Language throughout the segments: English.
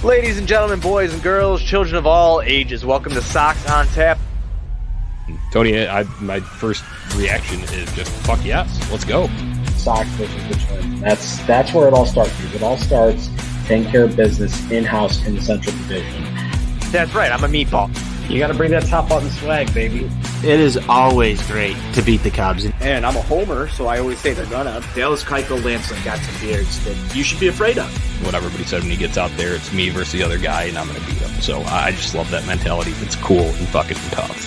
Ladies and gentlemen, boys and girls, children of all ages, welcome to Sox on Tap. Tony, my first reaction is just fuck yes, let's go. Sox versus Richmond. That's where it all starts. It all starts taking care of business in-house in the Central Division. That's right, I'm a meatball. You got to bring that top button swag, baby. It is always great to beat the Cubs. And I'm a homer, so I always say they're gonna. Dallas Keuchel, Lancelin got some beards that you should be afraid of. What everybody said when he gets out there, it's me versus the other guy, and I'm going to beat him. So I just love that mentality. It's cool and fucking tough.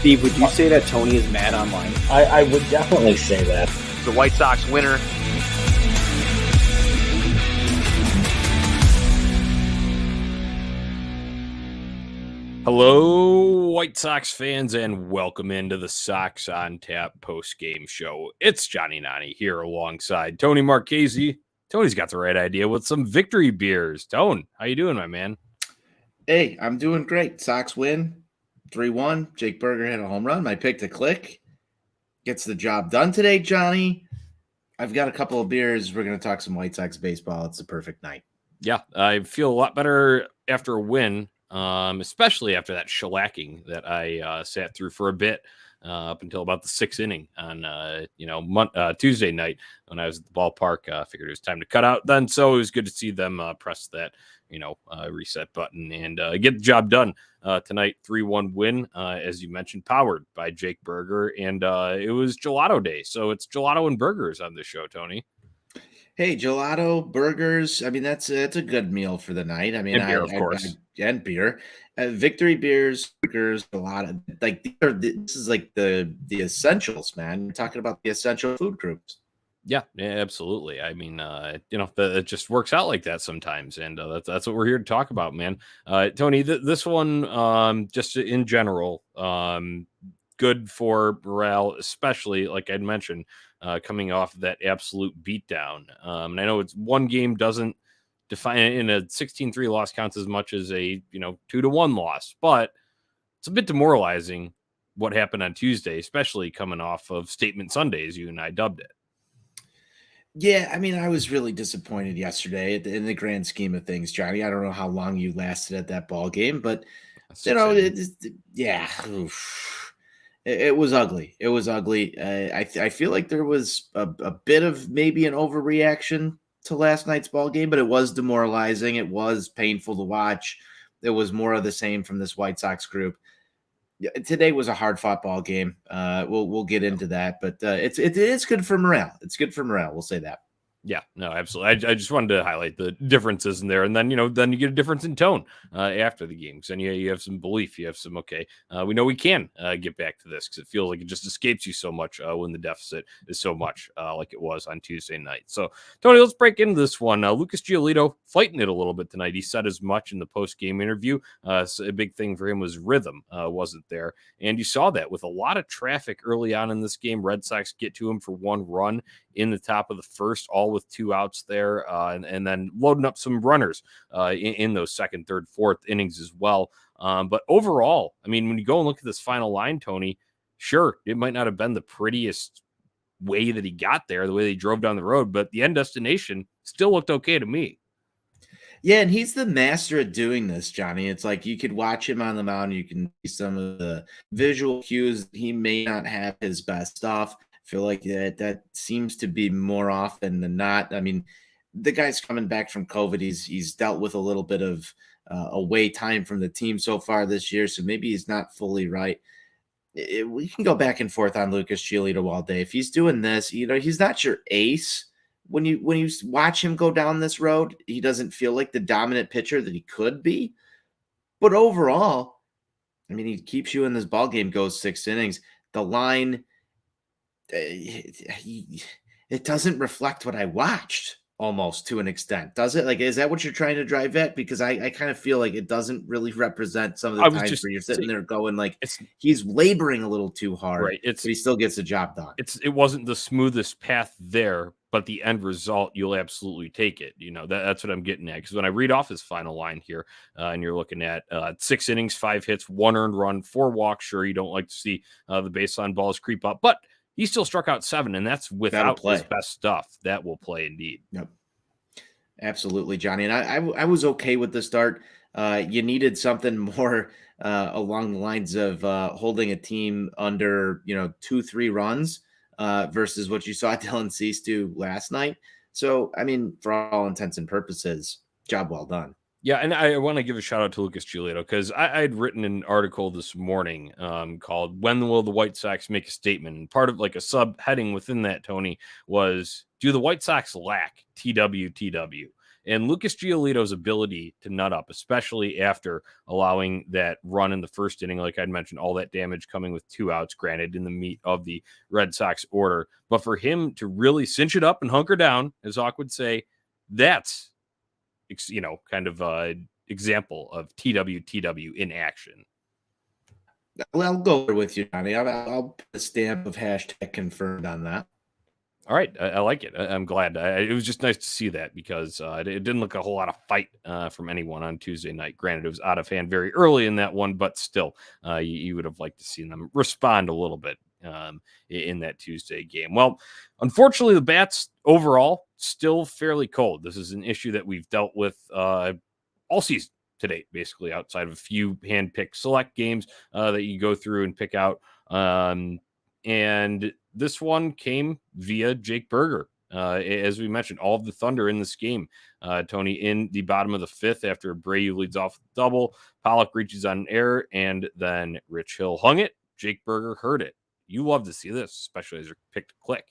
Steve, would you say that Tony is mad online? I would definitely say that. The White Sox winner. Hello, White Sox fans, and welcome into the Sox on Tap post-game show. It's Jonnie here alongside Tony Marchese. Tony's got the right idea with some victory beers. Tone, how you doing, my man? Hey, I'm doing great. Sox win 3-1. Jake Berger hit a home run. My pick to click. Gets the job done today, Johnny. I've got a couple of beers. We're going to talk some White Sox baseball. It's a perfect night. Yeah, I feel a lot better after a win. Especially after that shellacking that I sat through for a bit up until about the sixth inning on Tuesday night when I was at the ballpark. Figured it was time to cut out then, so it was good to see them press that reset button and get the job done tonight. 3-1 win, as you mentioned, powered by Jake Berger, and it was Gelato Day, so it's Gelato and burgers on this show, Tony. Hey, gelato, burgers. I mean, that's a good meal for the night. I mean, and beer, of course. And beer. Victory beers, burgers, a lot of like this is like the essentials, man. You're talking about the essential food groups. Yeah, absolutely. I mean, it just works out like that sometimes, and that's what we're here to talk about, man. Tony, this one, just in general, good for morale, especially like I'd mentioned. Coming off of that absolute beatdown. And I know it's one game doesn't define it in a 16-3 loss counts as much as a 2-1 loss, but it's a bit demoralizing what happened on Tuesday, especially coming off of Statement Sunday, as you and I dubbed it. Yeah, I mean, I was really disappointed yesterday in the grand scheme of things, Johnny. I don't know how long you lasted at that ball game, but oof. It was ugly. It was ugly. I feel like there was a bit of maybe an overreaction to last night's ball game, but it was demoralizing. It was painful to watch. It was more of the same from this White Sox group. Today was a hard-fought ball game. We'll get into that, but it is good for morale. It's good for morale. We'll say that. Yeah, no, absolutely. I just wanted to highlight the differences in there, and then then you get a difference in tone after the games, and you have some belief, you have some we know we can get back to this because it feels like it just escapes you so much when the deficit is so much like it was on Tuesday night. So, Tony, let's break into this one. Lucas Giolito fighting it a little bit tonight. He said as much in the post-game interview. So a big thing for him was rhythm wasn't there, and you saw that with a lot of traffic early on in this game. Red Sox get to him for one run in the top of the first, all with two outs there, and then loading up some runners in those second, third, fourth innings as well. But overall, I mean, when you go and look at this final line, Tony, sure, it might not have been the prettiest way that he got there, the way they drove down the road, but the end destination still looked okay to me. Yeah, and he's the master at doing this, Johnny. It's like you could watch him on the mound. You can see some of the visual cues. He may not have his best stuff. Feel like that seems to be more often than not. I mean, the guy's coming back from COVID. He's dealt with a little bit of away time from the team so far this year, so maybe he's not fully right. We can go back and forth on Lucas Giolito all day. If he's doing this, he's not your ace. When you watch him go down this road, he doesn't feel like the dominant pitcher that he could be. But overall, I mean, he keeps you in this ball game, goes 6 innings. The line. It doesn't reflect what I watched almost to an extent, does it? Like, is that what you're trying to drive at? Because I kind of feel like it doesn't really represent some of the times where you're sitting there going like he's laboring a little too hard, right? But he still gets the job done. It wasn't the smoothest path there, but the end result, you'll absolutely take it. That's what I'm getting at. Because when I read off his final line here, and you're looking at 6 innings, 5 hits, 1 earned run, 4 walks. Sure, you don't like to see the baseline balls creep up, but he still struck out 7, and that's without his best stuff. That will play indeed. Yep. Absolutely, Johnny. And I was okay with the start. You needed something more along the lines of holding a team under, 2-3 runs versus what you saw Dylan Cease do last night. So, I mean, for all intents and purposes, job well done. Yeah, and I want to give a shout out to Lucas Giolito because I'd written an article this morning called "When Will the White Sox Make a Statement?" And part of like a subheading within that, Tony, was "Do the White Sox lack TWTW?" And Lucas Giolito's ability to nut up, especially after allowing that run in the first inning, like I'd mentioned, all that damage coming with 2 outs, granted in the meat of the Red Sox order, but for him to really cinch it up and hunker down, as Hawk would say, that's kind of example of TWTW in action. Well, I'll go with you, Johnny. I'll put a stamp of hashtag confirmed on that. All right. I like it. I'm glad. It was just nice to see that because it didn't look a whole lot of fight from anyone on Tuesday night. Granted, it was out of hand very early in that one, but still, you would have liked to see them respond a little bit in that Tuesday game. Well, unfortunately, the bats overall still fairly cold. This is an issue that we've dealt with all season to date, basically, outside of a few hand-picked select games that you go through and pick out. And this one came via Jake Berger. As we mentioned, all of the thunder in this game, Tony, in the bottom of the 5th after Abreu leads off the double, Pollock reaches on an error, and then Rich Hill hung it. Jake Berger heard it. You love to see this, especially as your pick to click.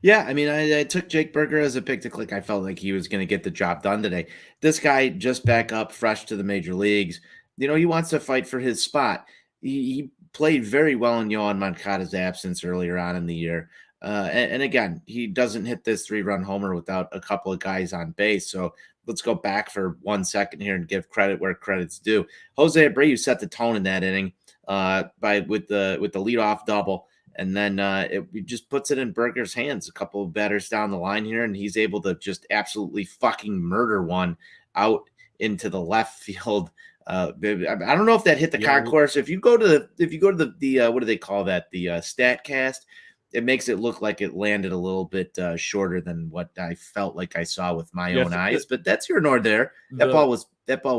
Yeah, I mean, I took Jake Berger as a pick to click. I felt like he was going to get the job done today. This guy just back up, fresh to the major leagues. He wants to fight for his spot. He played very well in Yohan Moncada's absence earlier on in the year. And again, he doesn't hit this 3-run homer without a couple of guys on base. So let's go back for 1 second here and give credit where credit's due. Jose Abreu set the tone in that inning with the leadoff double. And then it just puts it in Berger's hands. A couple of batters down the line here, and he's able to just absolutely fucking murder one out into the left field. I don't know if that hit the concourse. If you go to the what do they call that? The StatCast. It makes it look like it landed a little bit shorter than what I felt like I saw with my own eyes. But that's here nor there. That ball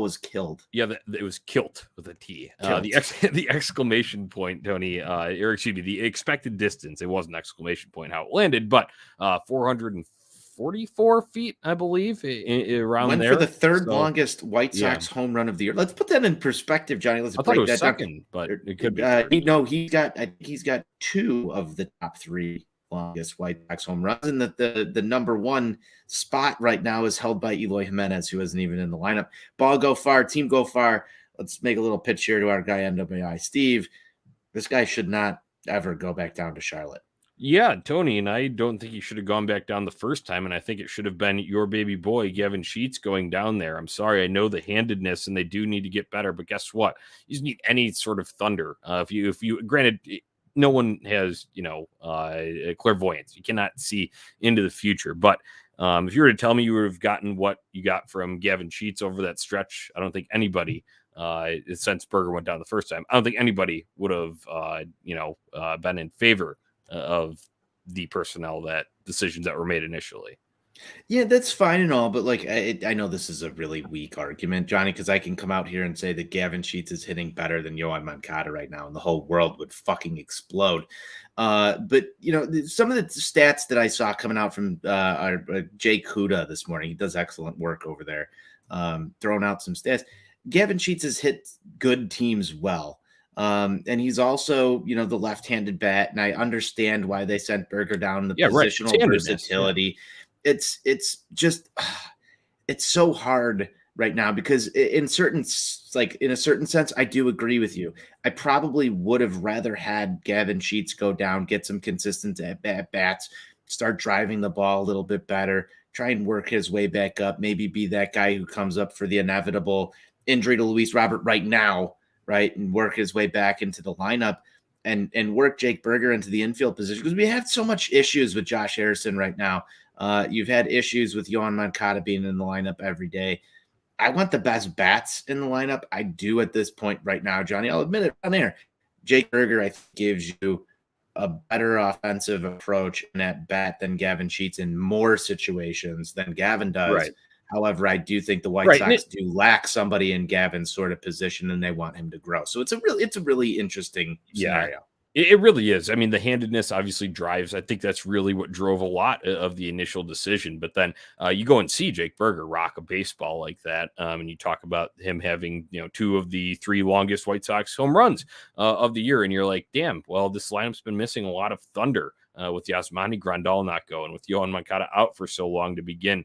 was killed. Yeah, it was kilt with a T. The exclamation point, Tony, or excuse me, the expected distance. It was an exclamation point how it landed, but 444 feet, I believe, around Went there. For the third longest White Sox home run of the year. Let's put that in perspective, Johnny. Let's break that second, but it could be. He's got 2 of the top 3 longest White Sox home runs, and the number 1 spot right now is held by Eloy Jimenez, who isn't even in the lineup. Ball go far, team go far. Let's make a little pitch here to our guy NWI Steve. This guy should not ever go back down to Charlotte. Yeah, Tony, and I don't think he should have gone back down the first time, and I think it should have been your baby boy, Gavin Sheets, going down there. I'm sorry, I know the handedness, and they do need to get better, but guess what? You just need any sort of thunder. If you granted, no one has, clairvoyance. You cannot see into the future, but if you were to tell me you would have gotten what you got from Gavin Sheets over that stretch, I don't think anybody, since Berger went down the first time, I don't think anybody would have, been in favor of the personnel decisions that were made initially. Yeah, that's fine and all, but I know this is a really weak argument, Johnny, because I can come out here and say that Gavin Sheets is hitting better than Yohan Moncada right now, and the whole world would fucking explode. But some of the stats that I saw coming out from Jay Kuda this morning, he does excellent work over there, throwing out some stats. Gavin Sheets has hit good teams well. And he's also, the left-handed bat, and I understand why they sent Berger down the positional versatility. Yeah. It's just it's so hard right now because in a certain sense, I do agree with you. I probably would have rather had Gavin Sheets go down, get some consistent at bats, start driving the ball a little bit better, try and work his way back up, maybe be that guy who comes up for the inevitable injury to Luis Robert right now. Right, and work his way back into the lineup and work Jake Berger into the infield position because we have so much issues with Josh Harrison right now. You've had issues with Yohan Moncada being in the lineup every day. I want the best bats in the lineup. I do at this point right now, Johnny. I'll admit it on air. Jake Berger, I think, gives you a better offensive approach and at bat than Gavin Sheets in more situations than Gavin does. Right. However, I do think the White Right, Sox do lack somebody in Gavin's sort of position, and they want him to grow. So it's a really interesting scenario. It really is. I mean, the handedness obviously drives. I think that's really what drove a lot of the initial decision. But then you go and see Jake Berger rock a baseball like that, and you talk about him having 2 of the 3 longest White Sox home runs of the year, and you're like, damn. Well, this lineup's been missing a lot of thunder with Yasmani Grandal not going, with Yohan Moncada out for so long to begin.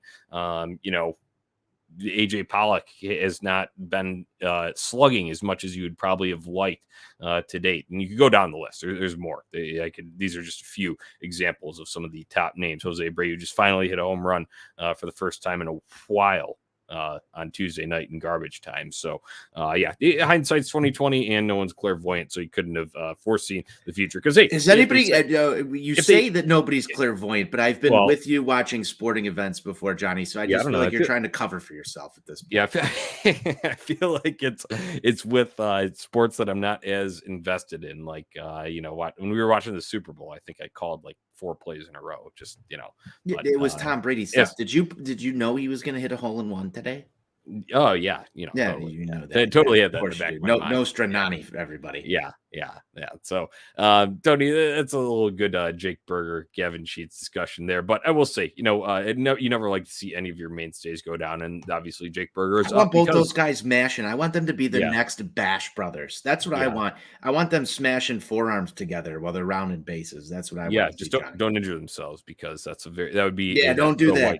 AJ Pollock has not been slugging as much as you would probably have liked to date. And you could go down the list. There's more. These are just a few examples of some of the top names. Jose Abreu just finally hit a home run for the first time in a while on Tuesday night in garbage time. So hindsight's 2020, and no one's clairvoyant, so you couldn't have foreseen the future. Because hey, is anybody? You say that nobody's clairvoyant, but I've been with you watching sporting events before, Johnny. So I just feel like you're trying to cover for yourself at this point. Yeah, I feel like it's with sports that I'm not as invested in. Like when we were watching the Super Bowl, I think I called like 4 plays in a row. Just but, it was Tom Brady stuff. Yeah. Did you know he was going to hit a hole in one today? Oh yeah, totally. You know that. I totally had that in the back of my mind. No Stranani for everybody. Yeah. So, Tony, that's a little good Jake Berger, Gavin Sheets discussion there. But I will say, you never like to see any of your mainstays go down, and obviously Jake Berger is. I want both those guys mashing. I want them to be the next Bash brothers. That's what I want. I want them smashing forearms together while they're rounding bases. That's what I want. Yeah, just don't injure themselves, because that would be don't do that.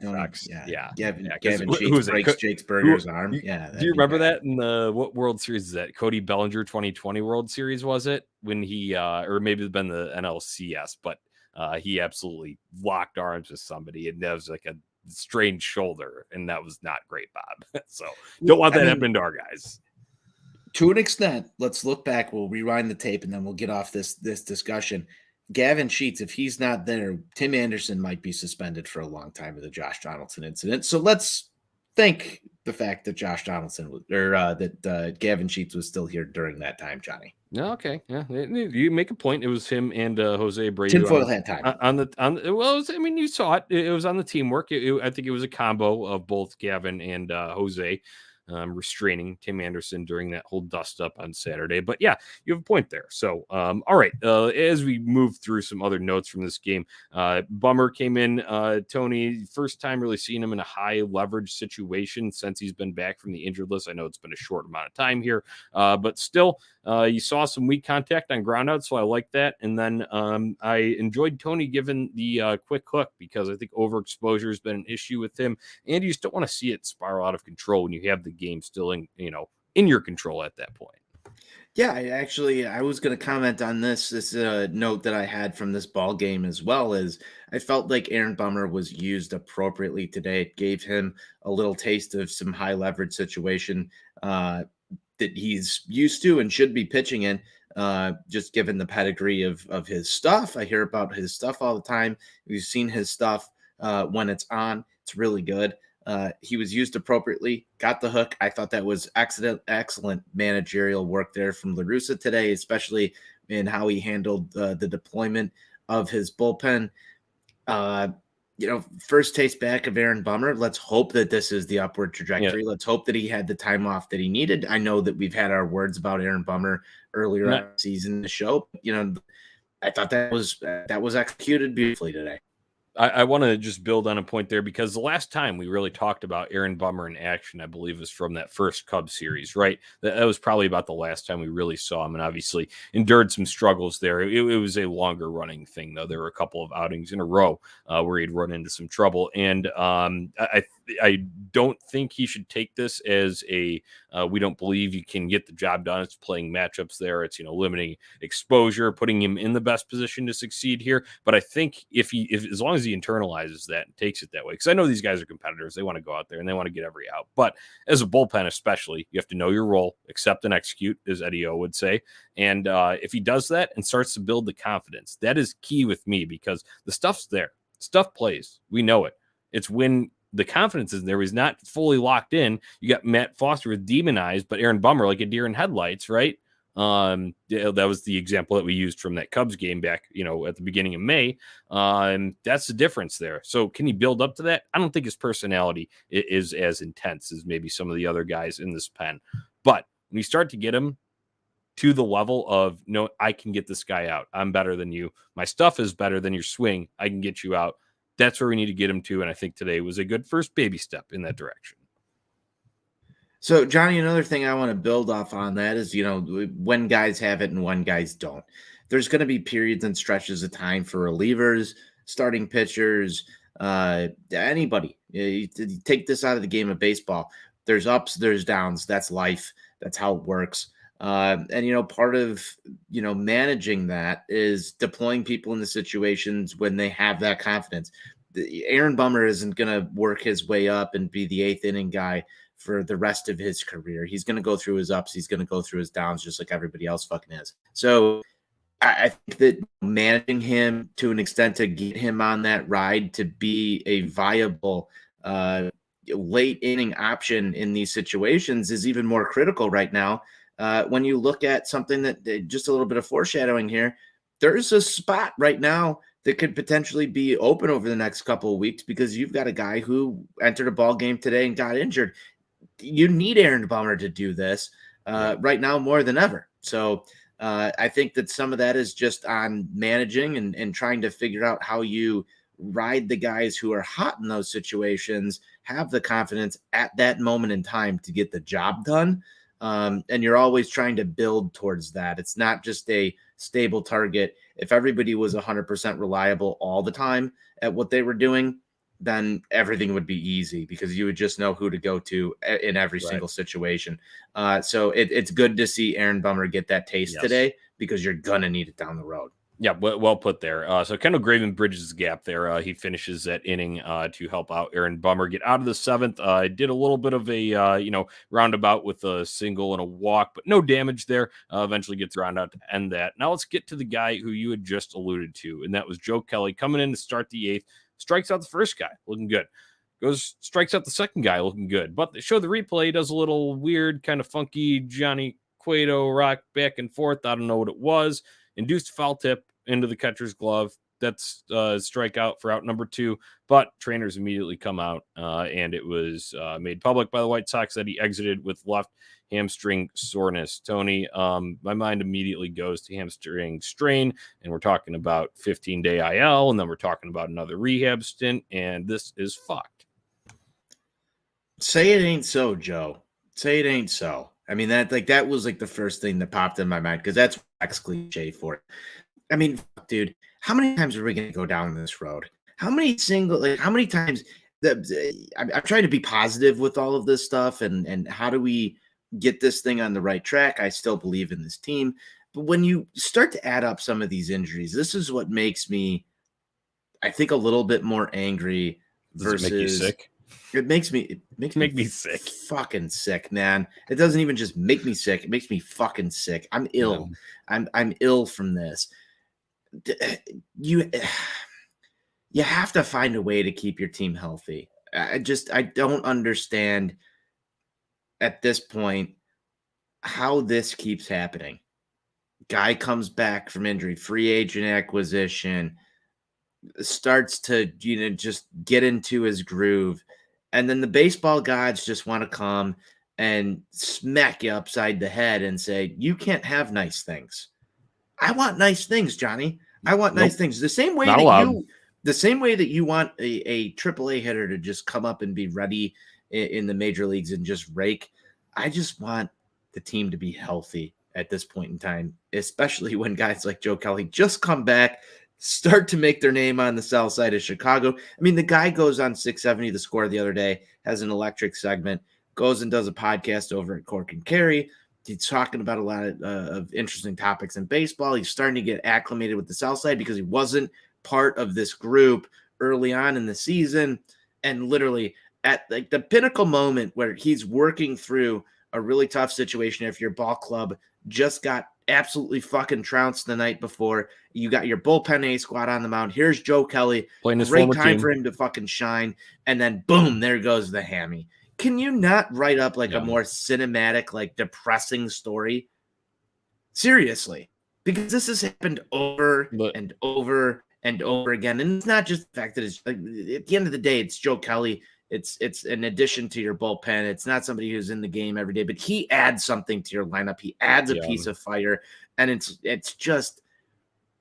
Gavin Sheets breaks Jake Berger's arm. Do you remember that in the what World Series is that? Cody Bellinger 2020 World Series, was it? When he or maybe it's been the NLCS, but he absolutely locked arms with somebody, and that was like a strained shoulder, and that was not great, Bob. So don't want that happening to our guys. To an extent, let's look back. We'll rewind the tape, and then we'll get off this discussion. Gavin Sheets, if he's not there, Tim Anderson might be suspended for a long time with the Josh Donaldson incident. So let's thank the fact that Josh Donaldson that Gavin Sheets was still here during that time, Johnny. Okay, yeah, you make a point. It was him and Jose Abreu. Tinfoil hat time you saw it. It was on the teamwork. I think it was a combo of both Gavin and Jose restraining Tim Anderson during that whole dust up on Saturday. But yeah, you have a point there. So, all right. As we move through some other notes from this game, Bummer came in, Tony, first time really seeing him in a high leverage situation since he's been back from the injured list. I know it's been a short amount of time here, but still, you saw some weak contact on ground out, so I like that. And then I enjoyed Tony giving the quick hook, because I think overexposure has been an issue with him, and you just don't want to see it spiral out of control when you have the game still in your control at that point. Yeah, I was going to comment on this note that I had from this ball game as well. Is I felt like Aaron Bummer was used appropriately today. It gave him a little taste of some high leverage situation that he's used to and should be pitching in, just given the pedigree of his stuff. I hear about his stuff all the time. We've seen his stuff when it's on. It's really good. He was used appropriately, got the hook. I thought that was excellent managerial work there from La Russa today, especially in how he handled the deployment of his bullpen. First taste back of Aaron Bummer. Let's hope that this is the upward trajectory. Yeah. Let's hope that he had the time off that he needed. I know that we've had our words about Aaron Bummer earlier in the season, the show. I thought that was executed beautifully today. I want to just build on a point there, because the last time we really talked about Aaron Bummer in action, I believe, was from that first Cubs series, right? That was probably about the last time we really saw him, and obviously endured some struggles there. It was a longer running thing, though. There were a couple of outings in a row where he'd run into some trouble, and I don't think he should take this as we don't believe you can get the job done. It's playing matchups there. It's limiting exposure, putting him in the best position to succeed here. But I think if as long as he internalizes that and takes it that way, because I know these guys are competitors, they want to go out there and they want to get every out. But as a bullpen, especially, you have to know your role, accept and execute, as Eddie O would say. And if he does that and starts to build the confidence, that is key with me, because the stuff's there. Stuff plays. We know it. It's when the confidence is there. He's not fully locked in. You got Matt Foster with demonized, but Aaron Bummer like a deer in headlights, right? That was the example that we used from that Cubs game back, at the beginning of May. That's the difference there. So can he build up to that? I don't think his personality is as intense as maybe some of the other guys in this pen. But when you start to get him to the level of, no, I can get this guy out. I'm better than you. My stuff is better than your swing. I can get you out. That's where we need to get him to. And I think today was a good first baby step in that direction. So, Johnny, another thing I want to build off on that is, when guys have it and when guys don't. There's going to be periods and stretches of time for relievers, starting pitchers, anybody. You take this out of the game of baseball. There's ups, there's downs. That's life. That's how it works. And part of, managing that is deploying people in the situations when they have that confidence. Aaron Bummer isn't going to work his way up and be the 8th inning guy for the rest of his career. He's going to go through his ups. He's going to go through his downs, just like everybody else fucking is. So I think that managing him to an extent to get him on that ride to be a viable late inning option in these situations is even more critical right now. When you look at something that just a little bit of foreshadowing here, there's a spot right now that could potentially be open over the next couple of weeks because you've got a guy who entered a ball game today and got injured. You need Aaron Bummer to do this right now more than ever. So I think that some of that is just on managing and trying to figure out how you ride the guys who are hot in those situations, have the confidence at that moment in time to get the job done. And you're always trying to build towards that. It's not just a stable target. If everybody was 100% reliable all the time at what they were doing, then everything would be easy because you would just know who to go to in every single situation. So it's good to see Aaron Bummer get that taste today because you're going to need it down the road. Yeah, well put there. So Kendall Graveman bridges the gap there. He finishes that inning to help out Aaron Bummer get out of the 7th. Did a little bit of a roundabout with a single and a walk, but no damage there. Eventually gets round out to end that. Now let's get to the guy who you had just alluded to, and that was Joe Kelly coming in to start the 8th. Strikes out the first guy, looking good. Strikes out the second guy, looking good. But they show the replay, does a little weird, kind of funky Johnny Cueto rock back and forth. I don't know what it was. Induced foul tip into the catcher's glove. That's strikeout for out number 2. But trainers immediately come out, and it was made public by the White Sox that he exited with left hamstring soreness. Tony, my mind immediately goes to hamstring strain, and we're talking about 15-day IL, and then we're talking about another rehab stint, and this is fucked. Say it ain't so, Joe. Say it ain't so. I mean, that was like the first thing that popped in my mind because that's X cliche for it. I mean, dude, how many times are we going to go down this road? How many times I'm trying to be positive with all of this stuff and how do we get this thing on the right track? I still believe in this team. But when you start to add up some of these injuries, this is what makes me, I think, a little bit more angry. Does it make you sick? It makes me sick. Fucking sick, man. It doesn't even just make me sick. It makes me fucking sick. I'm ill. I'm ill from this. You have to find a way to keep your team healthy. I don't understand at this point how this keeps happening. Guy comes back from injury, free agent acquisition, starts to just get into his groove, and then the baseball gods just want to come and smack you upside the head and say, you can't have nice things. I want nice things, Johnny. I want nice things. The same way that you want a AAA hitter to just come up and be ready in the major leagues and just rake. I just want the team to be healthy at this point in time, especially when guys like Joe Kelly just come back, start to make their name on the south side of Chicago. I mean, the guy goes on 670 The Score the other day, has an electric segment, goes and does a podcast over at Cork and Carry. He's talking about a lot of interesting topics in baseball. He's starting to get acclimated with the South Side because he wasn't part of this group early on in the season. And literally at like the pinnacle moment where he's working through a really tough situation, if your ball club just got absolutely fucking trounced the night before, you got your bullpen A squad on the mound. Here's Joe Kelly. Playing his great former time team for him to fucking shine. And then boom, there goes the hammy. Can you not write up like a more cinematic, like depressing story? Seriously, because this has happened over But and over and over again. And it's not just the fact that it's like, at the end of the day, it's Joe Kelly. It's an addition to your bullpen. It's not somebody who's in the game every day, but he adds something to your lineup. He adds a piece of fire, and it's just,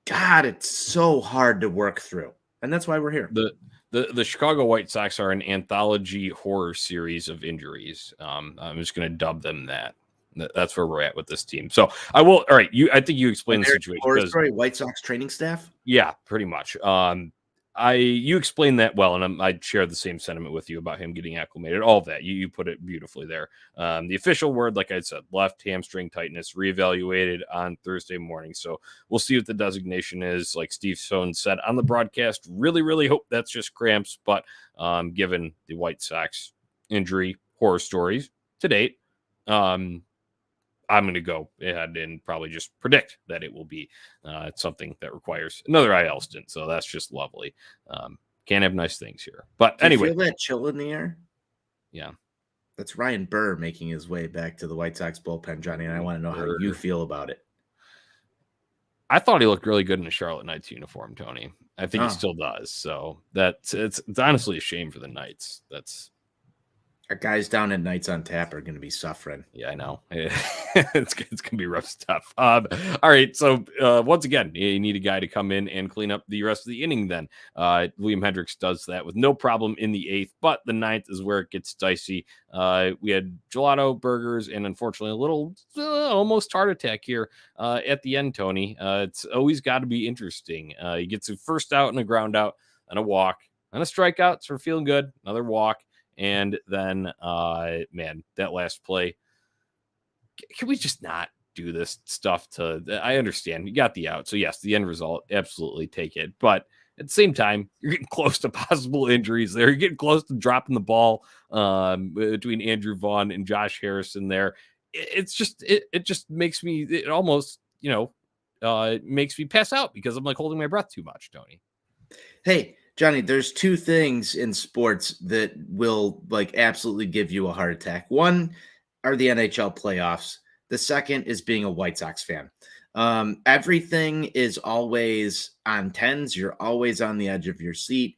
God, it's so hard to work through. And that's why we're here. The Chicago White Sox are an anthology horror series of injuries. I'm just going to dub them that. That's where we're at with this team. So I will. All right, I think you explained the situation. Horror story, White Sox training staff. Yeah, pretty much. You explained that well, and I share the same sentiment with you about him getting acclimated. All of that, you put it beautifully there. The official word, like I said, left hamstring tightness, reevaluated on Thursday morning. So we'll see what the designation is. Like Steve Stone said on the broadcast, really hope that's just cramps. But given the White Sox injury horror stories to date, I'm going to go ahead and probably just predict that it will be something that requires another IL stint. So that's just lovely. Can't have nice things here. But anyway. Feel that chill in the air? Yeah. That's Ryan Burr making his way back to the White Sox bullpen, Johnny, and I want to know how you feel about it. I thought he looked really good in a Charlotte Knights uniform, Tony. I think he still does. So it's honestly a shame for the Knights. Our guys down at Knights on Tap are going to be suffering. Yeah, I know. It's going to be rough stuff. All right. So once again, you need a guy to come in and clean up the rest of the inning then. Liam Hendricks does that with no problem in the 8th, but the 9th is where it gets dicey. We had gelato, burgers, and unfortunately a little almost heart attack here at the end, Tony. It's always got to be interesting. He gets a first out and a ground out and a walk and a strikeout. So we're feeling good. Another walk. And then, man, that last play, can we just not do this stuff I understand you got the out. So yes, the end result, absolutely take it. But at the same time, you're getting close to possible injuries there. You're getting close to dropping the ball between Andrew Vaughn and Josh Harrison there. It just makes me, it almost, makes me pass out because I'm like holding my breath too much, Tony. Hey, Johnny, there's two things in sports that will absolutely give you a heart attack. One are the NHL playoffs. The second is being a White Sox fan. Everything is always on tens. You're always on the edge of your seat.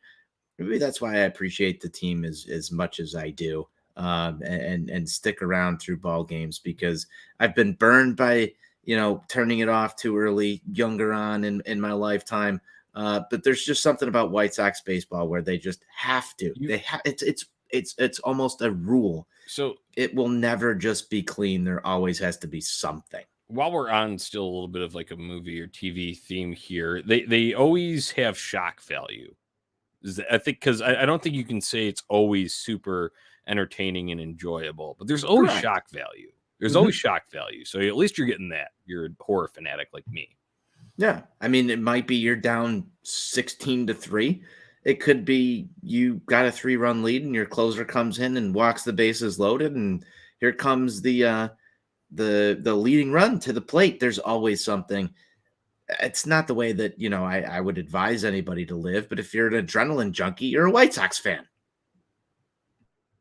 Maybe that's why I appreciate the team as much as I do, and stick around through ball games, because I've been burned by, turning it off too early, younger on in my lifetime. But there's just something about White Sox baseball where they just have to. It's almost a rule. So it will never just be clean. There always has to be something. While we're on still a little bit of like a movie or TV theme here, they always have shock value. I think because I don't think you can say it's always super entertaining and enjoyable, but there's always shock value. There's always shock value. So at least you're getting that. You're a horror fanatic like me. Yeah. I mean, it might be you're down 16-3. It could be you got a 3-run lead and your closer comes in and walks the bases loaded, and here comes the leading run to the plate. There's always something. It's not the way that, I would advise anybody to live, but if you're an adrenaline junkie, you're a White Sox fan.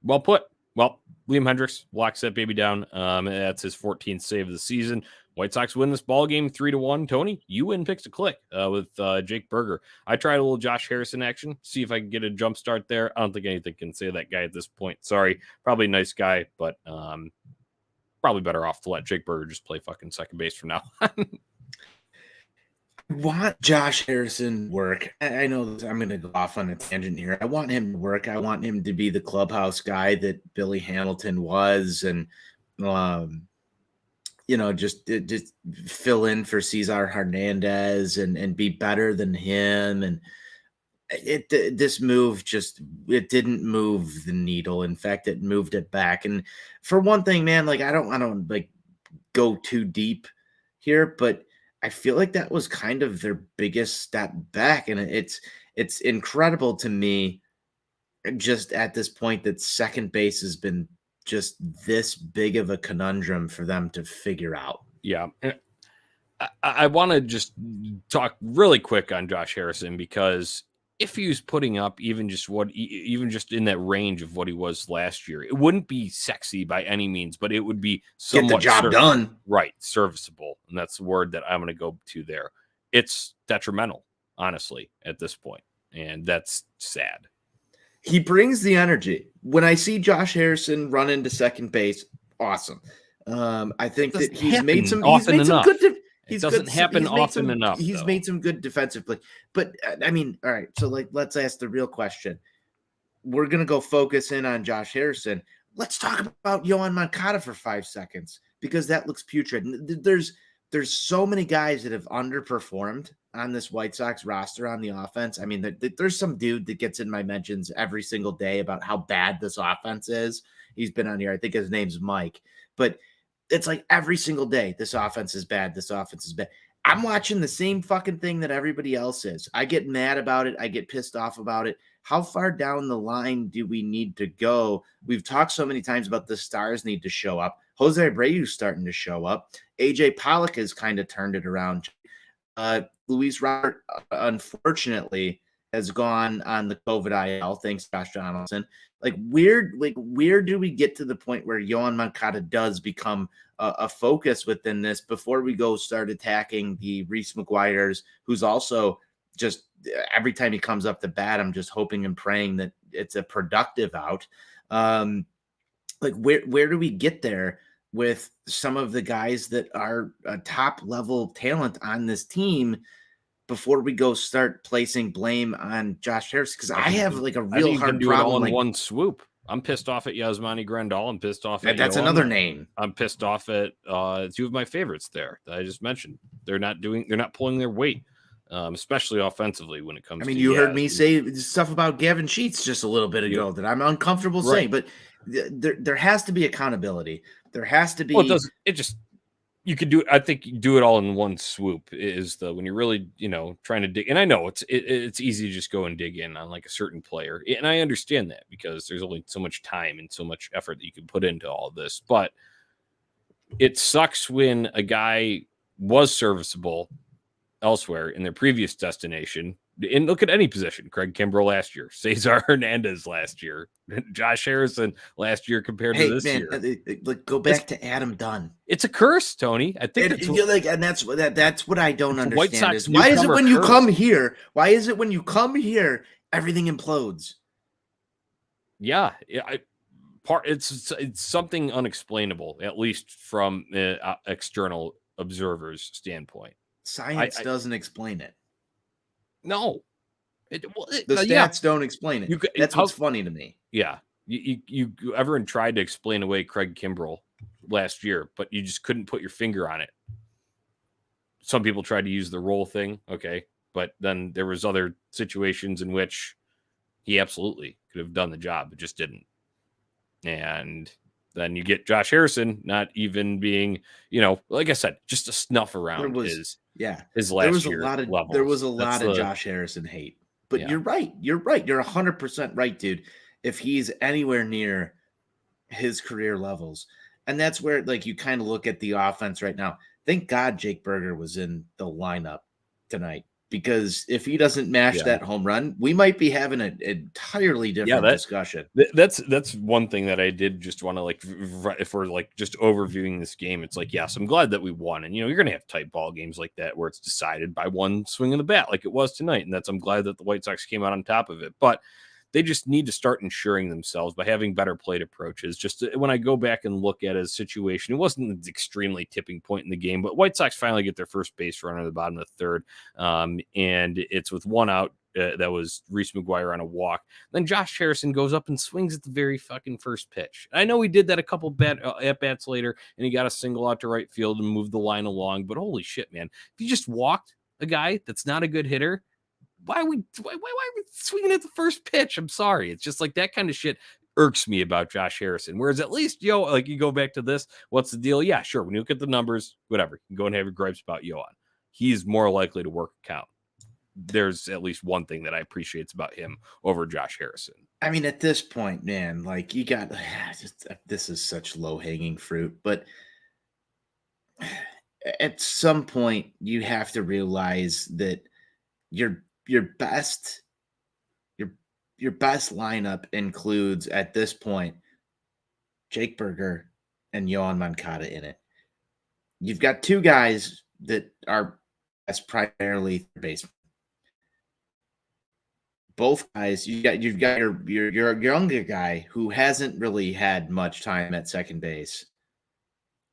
Well put. Well, Liam Hendricks locks that baby down. That's his 14th save of the season. White Sox win this ball game 3-1. Tony, you win picks to click with Jake Berger. I tried a little Josh Harrison action, see if I can get a jump start there. I don't think anything can say that guy at this point. Sorry, probably a nice guy, but probably better off to let Jake Berger just play fucking second base from now on. Want Josh Harrison work. I know I'm going to go off on a tangent here. I want him to work. I want him to be the clubhouse guy that Billy Hamilton was, and just fill in for Cesar Hernandez and be better than him. And this move it didn't move the needle. In fact, it moved it back. And for one thing, man, I don't go too deep here, but I feel like that was kind of their biggest step back. And it's incredible to me just at this point that second base has been just this big of a conundrum for them to figure out. Yeah. I want to just talk really quick on Josh Harrison, because if he was putting up even just in that range of what he was last year, it wouldn't be sexy by any means, but it would be somewhat Get the job done. Right, serviceable. And that's the word that I'm going to go to there. It's detrimental, honestly, at this point. And that's sad. He brings the energy. When I see Josh Harrison run into second base, awesome. I think that he's made some good. It doesn't happen often enough. He's made some good defensive play. But I mean, all right. So let's ask the real question. We're gonna go focus in on Josh Harrison. Let's talk about Yoan Moncada for 5 seconds because that looks putrid. There's so many guys that have underperformed on this White Sox roster on the offense. I mean, there's some dude that gets in my mentions every single day about how bad this offense is. He's been on here. I think his name's Mike, but it's like every single day, this offense is bad. This offense is bad. I'm watching the same fucking thing that everybody else is. I get mad about it. I get pissed off about it. How far down the line do we need to go? We've talked so many times about the stars need to show up. Jose Abreu's starting to show up. AJ Pollock has kind of turned it around. Luis Robert, unfortunately, has gone on the COVID IL. Thanks, Josh Donaldson. Where do we get to the point where Yoan Moncada does become a focus within this before we go start attacking the Reese McGuire's, who's also just every time he comes up the bat, I'm just hoping and praying that it's a productive out. Where do we get there with some of the guys that are a top level talent on this team before we go start placing blame on Josh Harris? Because I have like a real hard problem. All in one swoop. I'm pissed off at Yasmani Grandal. I'm pissed off at that's another name. I'm pissed off at two of my favorites there that I just mentioned. They're not pulling their weight, especially offensively when it comes. I mean, you heard me say stuff about Gavin Sheets just a little bit ago that I'm uncomfortable saying, but there has to be accountability. There has to be. Well, you could do it. I think you do it all in one swoop is when you're really, trying to dig. And I know it's easy to just go and dig in on like a certain player. And I understand that because there's only so much time and so much effort that you can put into all of this. But it sucks when a guy was serviceable elsewhere in their previous destination. And look at any position. Craig Kimbrell last year, Cesar Hernandez last year, Josh Harrison last year compared to this year. Go back to Adam Dunn. It's a curse, Tony. I think that's what I don't understand. White Sox is why is it when you come here? Why is it when you come here everything implodes? Yeah, it's something unexplainable, at least from external observers' standpoint. Science doesn't explain it. No, the stats don't explain it. That's what's funny to me. Yeah, you everyone tried to explain away Craig Kimbrell last year, but you just couldn't put your finger on it. Some people tried to use the roll thing, okay, but then there was other situations in which he absolutely could have done the job, but just didn't. And then you get Josh Harrison not even being, like I said, just a snuff around his last year levels. There was a lot of Josh Harrison hate. But you're right. You're 100% right, dude. If he's anywhere near his career levels. And that's where you kind of look at the offense right now. Thank God Jake Berger was in the lineup tonight. Because if he doesn't mash that home run, we might be having an entirely different discussion. That's one thing that I did just want to if we're just overviewing this game, it's yes, I'm glad that we won. And, you're going to have tight ball games like that where it's decided by one swing of the bat like it was tonight. And I'm glad that the White Sox came out on top of it. But they just need to start ensuring themselves by having better plate approaches. Just when I go back and look at his situation, it wasn't an extremely tipping point in the game, but White Sox finally get their first base runner at the bottom of the third. And it's with one out. That was Reese McGuire on a walk. Then Josh Harrison goes up and swings at the very fucking first pitch. I know he did that a couple at-bats later, and he got a single out to right field and moved the line along. But holy shit, man. If you just walked a guy that's not a good hitter, why are we swinging at the first pitch? I'm sorry. It's just that kind of shit irks me about Josh Harrison. Whereas at least, you go back to this, what's the deal? Yeah, sure. When you look at the numbers, whatever, you can go and have your gripes about Yoan. He's more likely to work a count. There's at least one thing that I appreciate about him over Josh Harrison. I mean, at this point, man, you got this is such low-hanging fruit, but at some point you have to realize that your best your best lineup includes at this point Jake Berger and Yohan Moncada in it. You've got two guys that are as primarily third baseman. Both guys, you've got your younger guy who hasn't really had much time at second base,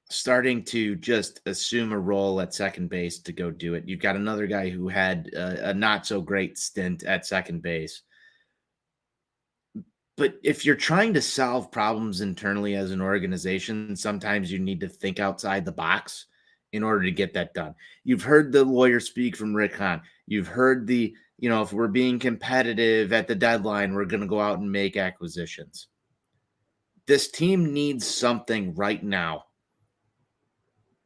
starting to just assume a role at second base to go do it. You've got another guy who had a not so great stint at second base. But if you're trying to solve problems internally as an organization, sometimes you need to think outside the box in order to get that done. You've heard the lawyer speak from Rick Hahn. You've heard if we're being competitive at the deadline, we're going to go out and make acquisitions. This team needs something right now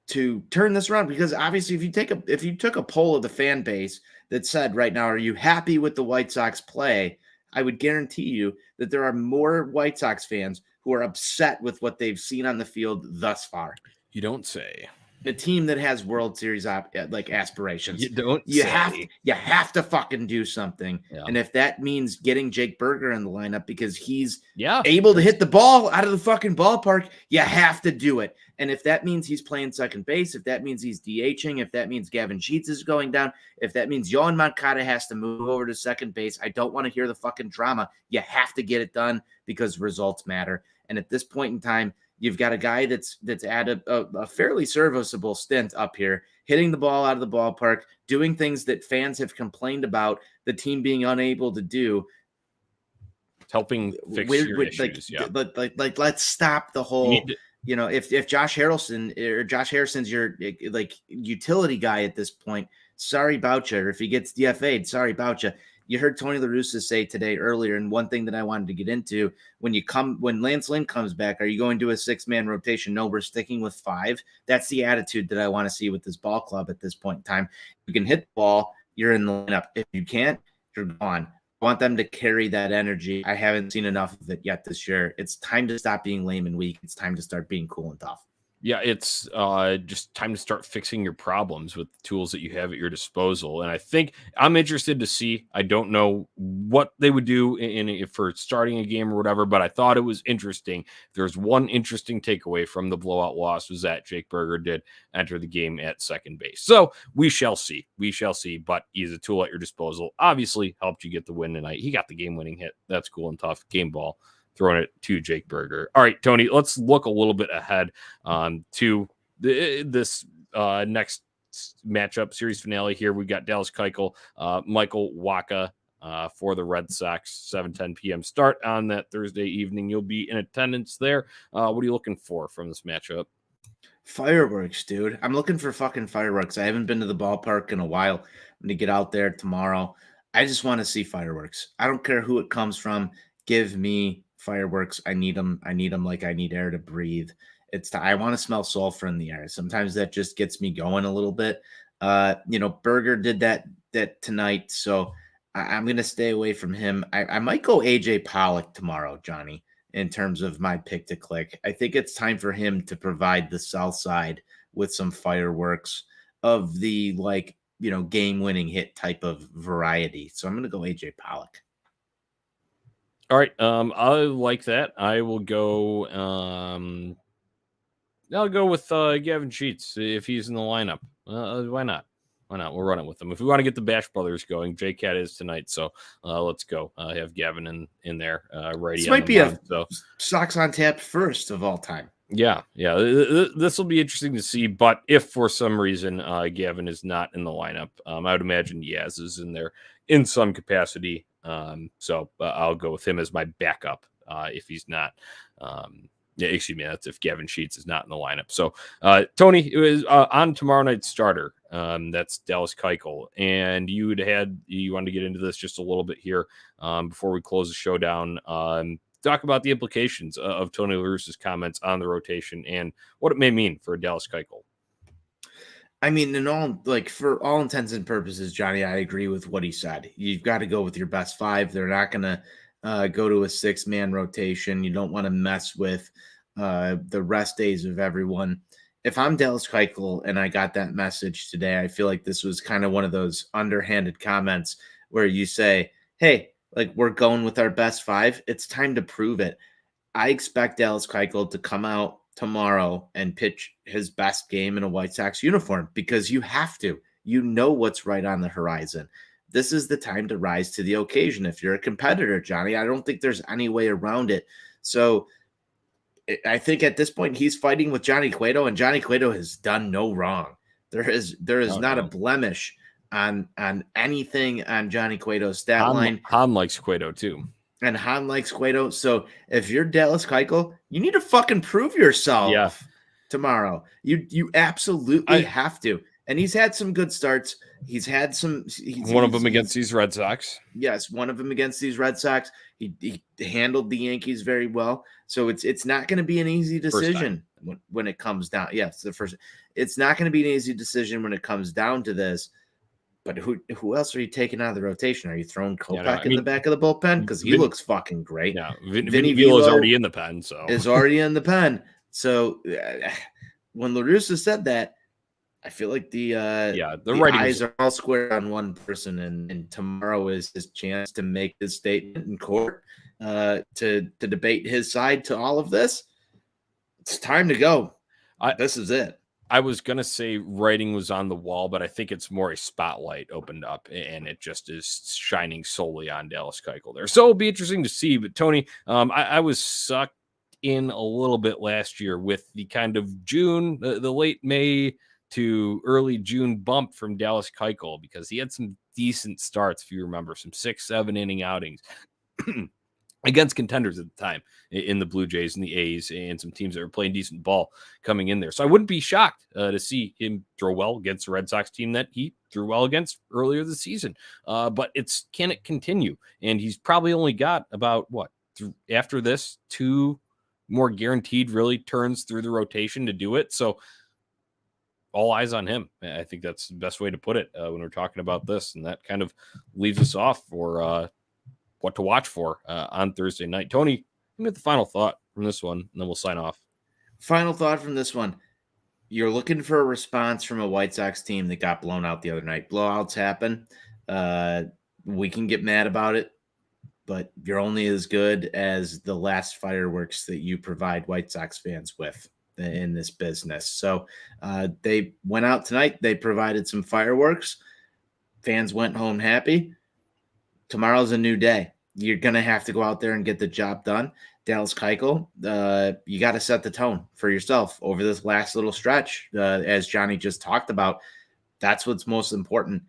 to turn this around, because obviously if you took a poll of the fan base that said right now, are you happy with the White Sox play? I would guarantee you that there are more White Sox fans who are upset with what they've seen on the field thus far. You don't say. A team that has World Series aspirations. You have to fucking do something. Yeah. And if that means getting Jake Berger in the lineup because he's Yeah. able to hit the ball out of the fucking ballpark, you have to do it. And if that means he's playing second base, if that means he's DHing, if that means Gavin Sheets is going down, if that means Yohan Moncada has to move over to second base, I don't want to hear the fucking drama. You have to get it done because results matter. And at this point in time, you've got a guy that's at a fairly serviceable stint up here, hitting the ball out of the ballpark, doing things that fans have complained about the team being unable to do. It's helping fix your issues. Let's stop the whole. If Josh Harrison's your utility guy at this point, sorry about you. Or if he gets DFA'd, sorry about you. You heard Tony La Russa say today earlier, and one thing that I wanted to get into, when Lance Lynn comes back, are you going to a 6-man rotation? No, we're sticking with 5. That's the attitude that I want to see with this ball club at this point in time. You can hit the ball, you're in the lineup. If you can't, you're gone. I want them to carry that energy. I haven't seen enough of it yet this year. It's time to stop being lame and weak. It's time to start being cool and tough. Yeah, it's just time to start fixing your problems with the tools that you have at your disposal. And I think I'm interested to see. I don't know what they would do for starting a game or whatever, but I thought it was interesting. There's one interesting takeaway from the blowout loss was that Jake Berger did enter the game at second base. So we shall see. We shall see. But he's a tool at your disposal. Obviously helped you get the win tonight. He got the game-winning hit. That's cool and tough. Game ball. Throwing it to Jake Berger. All right, Tony, let's look a little bit ahead to this next matchup, series finale here. We've got Dallas Keuchel, Michael Wacha for the Red Sox, 7:10 p.m. start on that Thursday evening. You'll be in attendance there. What are you looking for from this matchup? Fireworks, dude. I'm looking for fucking fireworks. I haven't been to the ballpark in a while. I'm going to get out there tomorrow. I just want to see fireworks. I don't care who it comes from. Give me fireworks. I need them. I need them like I need air to breathe. I want to smell sulfur in the air. Sometimes that just gets me going a little bit. Berger did that tonight, so I'm going to stay away from him. I might go AJ Pollock tomorrow, Johnny, in terms of my pick to click. I think it's time for him to provide the South Side with some fireworks of the game-winning hit type of variety. So I'm going to go AJ Pollock. All right. I like that. I will go. I'll go with Gavin Sheets if he's in the lineup. Why not? Why not? We'll run it with them. If we want to get the Bash Brothers going, J-Cat is tonight. So let's go. Have Gavin in there. Righty. This might be a Sox on tap first of all time. Yeah. This will be interesting to see. But if for some reason Gavin is not in the lineup, I would imagine Yaz is in there in some capacity. So I'll go with him as my backup if he's not. That's if Gavin Sheets is not in the lineup. So Tony, it was on tomorrow night's starter. That's Dallas Keuchel, and you wanted to get into this just a little bit here before we close the show down. Talk about the implications of Tony La Russa's comments on the rotation and what it may mean for Dallas Keuchel. I mean, for all intents and purposes, Johnny, I agree with what he said. You've got to go with your best 5. They're not going to go to a 6-man rotation. You don't want to mess with the rest days of everyone. If I'm Dallas Keuchel and I got that message today, I feel like this was kind of one of those underhanded comments where you say, hey, like we're going with our best 5. It's time to prove it. I expect Dallas Keuchel to come out tomorrow and pitch his best game in a White Sox uniform because you have to. You know what's right on the horizon. This is the time to rise to the occasion. If you're a competitor, Jonnie, I don't think there's any way around it. So I think at this point he's fighting with Johnny Cueto, and Johnny Cueto has done no wrong. There is not a blemish on anything on Johnny Cueto's stat line. Han likes Cueto too. And Han likes Cueto. So if you're Dallas Keuchel, you need to fucking prove yourself tomorrow. You absolutely have to. And he's had some good starts. He's had some. One of them against these Red Sox. Yes, one of them against these Red Sox. He handled the Yankees very well. So it's not going to be an easy decision when it comes down. Yes, the first. It's not going to be an easy decision when it comes down to this. But who else are you taking out of the rotation? Are you throwing Kopech in the back of the bullpen? Because he looks fucking great. Yeah, Vinny Velo is already in the pen. Is already in the pen. So when LaRussa said that, I feel like the eyes are all squared on one person, and tomorrow is his chance to make his statement in court, to debate his side to all of this. It's time to go. This is it. I was going to say writing was on the wall, but I think it's more a spotlight opened up, and it just is shining solely on Dallas Keuchel there. So it'll be interesting to see. But, Tony, I was sucked in a little bit last year with the kind of June, the late May to early June bump from Dallas Keuchel because he had some decent starts, if you remember, some 6-7 inning outings against contenders at the time in the Blue Jays and the A's and some teams that were playing decent ball coming in there. So I wouldn't be shocked to see him throw well against the Red Sox team that he threw well against earlier this season. But can it continue? And he's probably only got about after this 2 more guaranteed really turns through the rotation to do it. So all eyes on him. I think that's the best way to put it when we're talking about this. And that kind of leaves us off for what to watch for on Thursday night. Tony, give me the final thought from this one, and then we'll sign off. Final thought from this one. You're looking for a response from a White Sox team that got blown out the other night. Blowouts happen. We can get mad about it, but you're only as good as the last fireworks that you provide White Sox fans with in this business. So they went out tonight. They provided some fireworks. Fans went home happy. Tomorrow's a new day. You're going to have to go out there and get the job done. Dallas Keuchel, you got to set the tone for yourself over this last little stretch. As Jonnie just talked about, that's what's most important.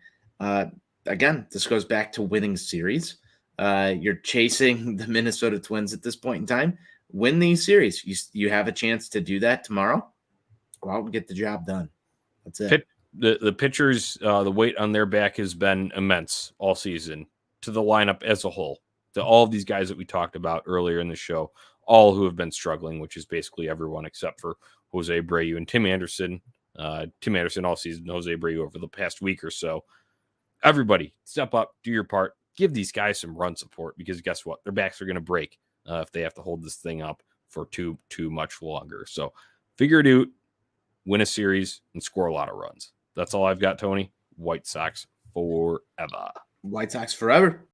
Again, this goes back to winning series. You're chasing the Minnesota Twins at this point in time. Win these series. You have a chance to do that tomorrow. Go out and get the job done. That's it. The pitchers, the weight on their back has been immense all season. To the lineup as a whole, to all of these guys that we talked about earlier in the show, all who have been struggling, which is basically everyone except for Jose Abreu and Tim Anderson. Tim Anderson all season, Jose Abreu over the past week or so. Everybody, step up, do your part, give these guys some run support because guess what? Their backs are going to break if they have to hold this thing up for too much longer. So figure it out, win a series, and score a lot of runs. That's all I've got, Tony. White Sox forever. White Sox forever.